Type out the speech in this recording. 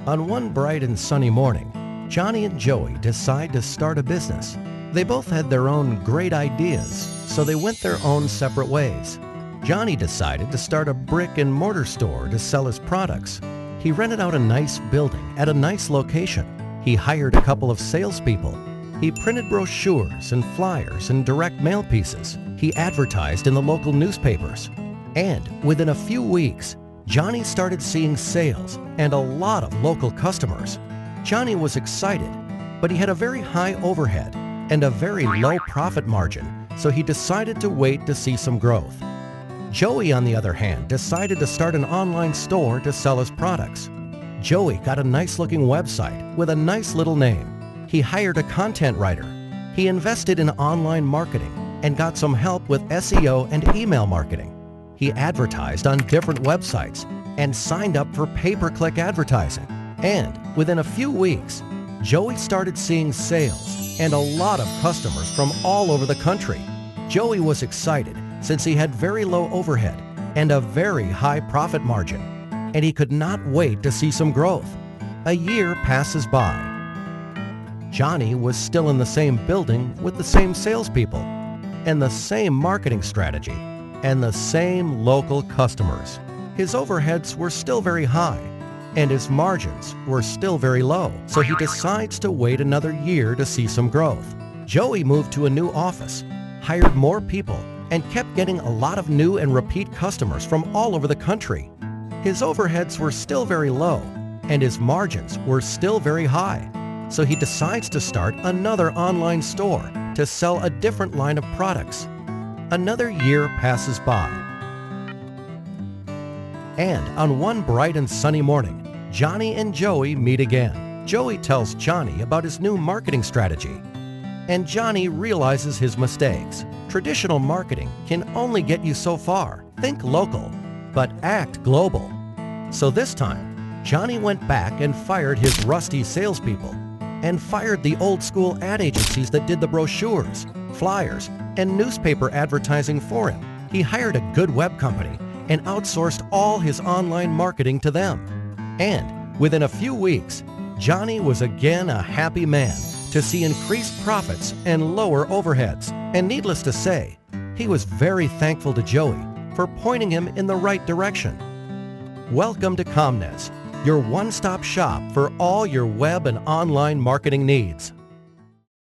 On one bright and sunny morning, Johnny and Joey decide to start a business. They both had their own great ideas, so they went their own separate ways. Johnny decided to start a brick-and-mortar store to sell his products. He rented out a nice building at a nice location. He hired a couple of salespeople. He printed brochures and flyers and direct mail pieces. He advertised in the local newspapers. And within a few weeks, Johnny started seeing sales and a lot of local customers. Johnny was excited, but he had a very high overhead and a very low profit margin, so he decided to wait to see some growth. Joey, on the other hand, decided to start an online store to sell his products. Joey got a nice-looking website with a nice little name. He hired a content writer. He invested in online marketing and got some help with SEO and email marketing. He advertised on different websites and signed up for pay-per-click advertising. And within a few weeks, Joey started seeing sales and a lot of customers from all over the country. Joey was excited since he had very low overhead and a very high profit margin, and he could not wait to see some growth. A year passes by. Johnny was still in the same building with the same salespeople and the same marketing strategy and the same local customers. His overheads were still very high and his margins were still very low, so he decides to wait another year to see some growth. Joey moved to a new office, hired more people, and kept getting a lot of new and repeat customers from all over the country. His overheads were still very low and his margins were still very high, so he decides to start another online store to sell a different line of products. Another year passes by. And on one bright and sunny morning, Johnny and Joey meet again. Joey tells Johnny about his new marketing strategy, and Johnny realizes his mistakes. Traditional marketing can only get you so far. Think local, but act global. So this time, Johnny went back and fired his rusty salespeople and fired the old-school ad agencies that did the brochures, flyers, and newspaper advertising for him. He hired a good web company and outsourced all his online marketing to them. And within a few weeks, Johnny was again a happy man to see increased profits and lower overheads. And needless to say, he was very thankful to Joey for pointing him in the right direction. Welcome to Comnez, your one-stop shop for all your web and online marketing needs.